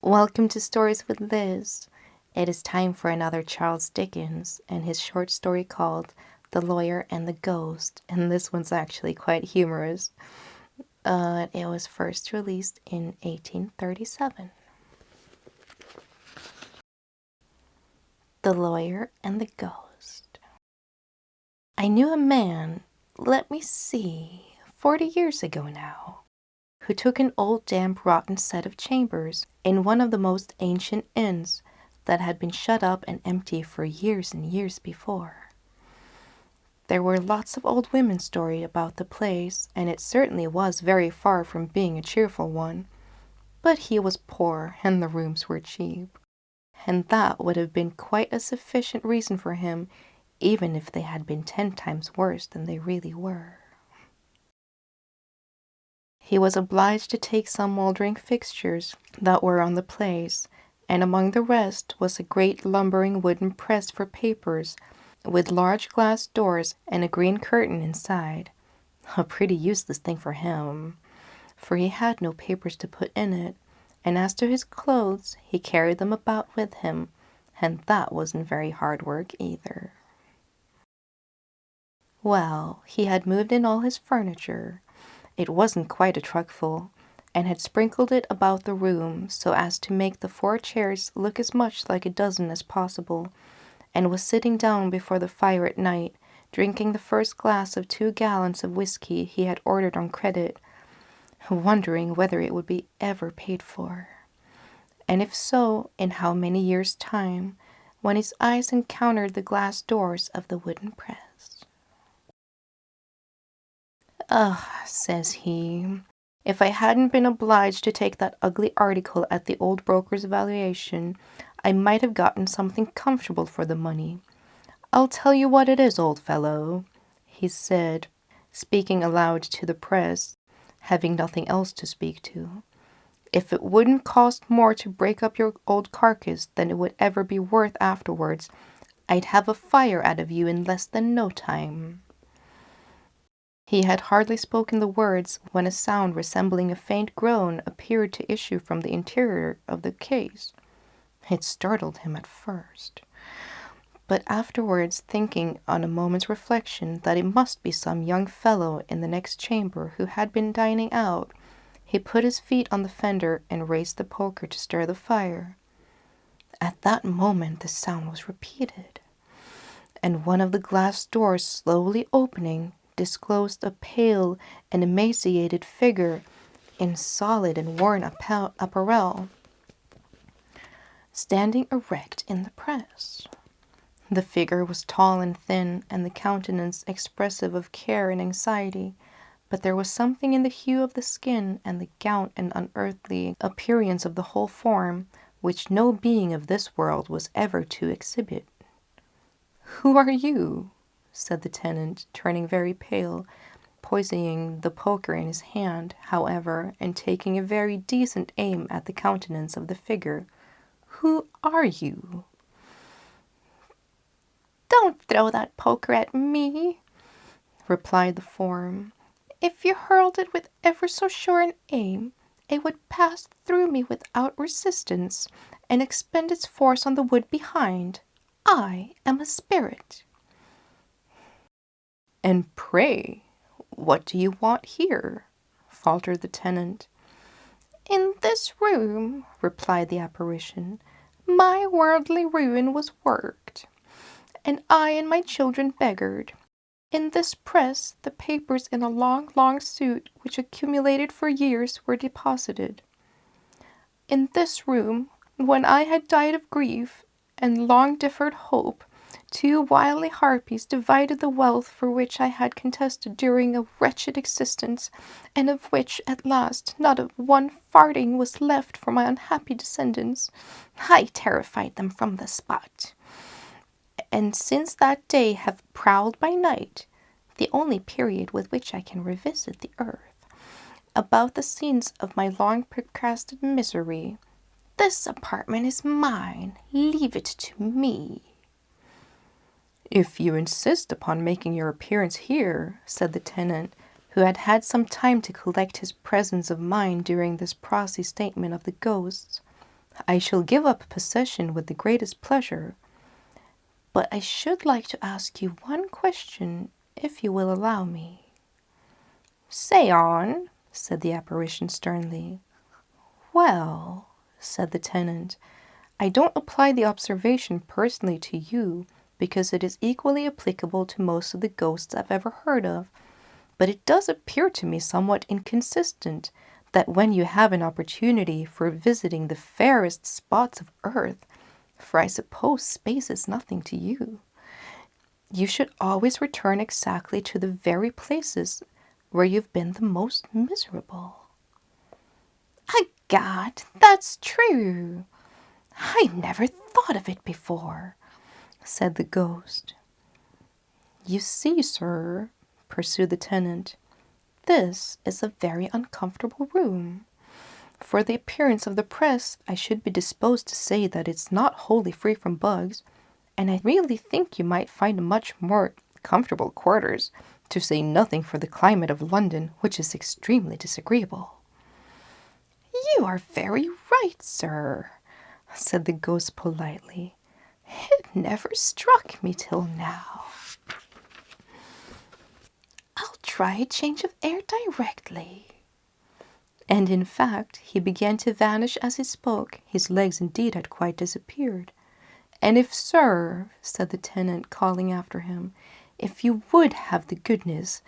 Welcome to Stories with Liz. It is time for another Charles Dickens and his short story called The Lawyer and the Ghost. And this one's actually quite humorous. It was first released in 1837. The Lawyer and the Ghost. I knew a man, let me see, 40 years ago now, who took an old damp rotten set of chambers in one of the most ancient inns that had been shut up and empty for years and years before. There were lots of old women's stories about the place, and it certainly was very far from being a cheerful one, but he was poor and the rooms were cheap, and that would have been quite a sufficient reason for him, even if they had been 10 times worse than they really were. He was obliged to take some mouldering fixtures that were on the place, and among the rest was a great lumbering wooden press for papers, with large glass doors and a green curtain inside. A pretty useless thing for him, for he had no papers to put in it, and as to his clothes, he carried them about with him, and that wasn't very hard work either. Well, he had moved in all his furniture. It wasn't quite a truckful, and had sprinkled it about the room so as to make the 4 chairs look as much like a dozen as possible, and was sitting down before the fire at night, drinking the first glass of 2 gallons of whiskey he had ordered on credit, wondering whether it would be ever paid for, and if so, in how many years' time, when his eyes encountered the glass doors of the wooden press. "Ugh," says he, "if I hadn't been obliged to take that ugly article at the old broker's valuation, I might have gotten something comfortable for the money. I'll tell you what it is, old fellow," he said, speaking aloud to the press, having nothing else to speak to. "If it wouldn't cost more to break up your old carcass than it would ever be worth afterwards, I'd have a fire out of you in less than no time." He had hardly spoken the words when a sound resembling a faint groan appeared to issue from the interior of the case. It startled him at first, but afterwards, thinking on a moment's reflection that it must be some young fellow in the next chamber who had been dining out, he put his feet on the fender and raised the poker to stir the fire. At that moment the sound was repeated, and one of the glass doors slowly opening disclosed a pale and emaciated figure in solid and worn apparel, standing erect in the press. The figure was tall and thin, and the countenance expressive of care and anxiety, but there was something in the hue of the skin and the gaunt and unearthly appearance of the whole form which no being of this world was ever to exhibit. "Who are you?" said the tenant, turning very pale, poising the poker in his hand, however, and taking a very decent aim at the countenance of the figure. "Who are you?" "Don't throw that poker at me," replied the form. "If you hurled it with ever so sure an aim, it would pass through me without resistance, and expend its force on the wood behind. I am a spirit." "And pray, what do you want here?" faltered the tenant. "In this room," replied the apparition, "my worldly ruin was worked, and I and my children beggared. In this press the papers in a long suit which accumulated for years were deposited. In this room, when I had died of grief and long deferred hope, 2 wily harpies divided the wealth for which I had contested during a wretched existence, and of which, at last, not a 1 farthing was left for my unhappy descendants. I terrified them from the spot, and since that day have prowled by night, the only period with which I can revisit the earth, about the scenes of my long procrastinated misery. This apartment is mine. Leave it to me." "If you insist upon making your appearance here," said the tenant, who had had some time to collect his presence of mind during this prosy statement of the ghosts, I shall give up possession with the greatest pleasure, but I should like to ask you one question, if you will allow me." "Say on," said the apparition sternly. "Well," said the tenant, "I don't apply the observation personally to you, because it is equally applicable to most of the ghosts I've ever heard of, but it does appear to me somewhat inconsistent that when you have an opportunity for visiting the fairest spots of earth, for I suppose space is nothing to you, you should always return exactly to the very places where you've been the most miserable." "Agad, that's true. I never thought of it before," said the ghost. "You see, sir," pursued the tenant, "this is a very uncomfortable room. For the appearance of the press, I should be disposed to say that it's not wholly free from bugs, and I really think you might find much more comfortable quarters, to say nothing for the climate of London, which is extremely disagreeable." "You are very right, sir," said the ghost politely. "It never struck me till now. I'll try a change of air directly." And in fact, he began to vanish as he spoke. His legs indeed had quite disappeared. "And if, sir," said the tenant, calling after him, "if you would have the goodness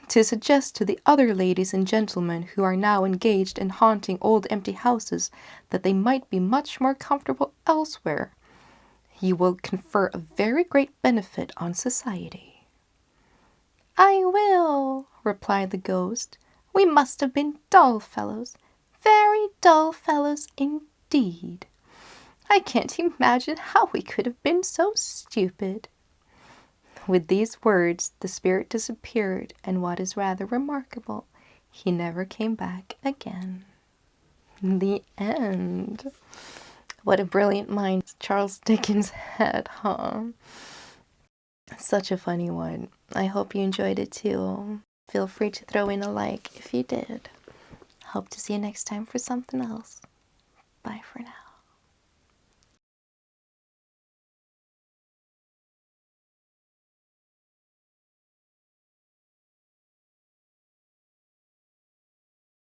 to suggest to the other ladies and gentlemen who are now engaged in haunting old empty houses that they might be much more comfortable elsewhere, you will confer a very great benefit on society." "I will," replied the ghost. "We must have been dull fellows, very dull fellows indeed. I can't imagine how we could have been so stupid." With these words, the spirit disappeared, and what is rather remarkable, he never came back again. The end. What a brilliant mind Charles Dickens had, huh? Such a funny one. I hope you enjoyed it too. Feel free to throw in a like if you did. Hope to see you next time for something else. Bye for now.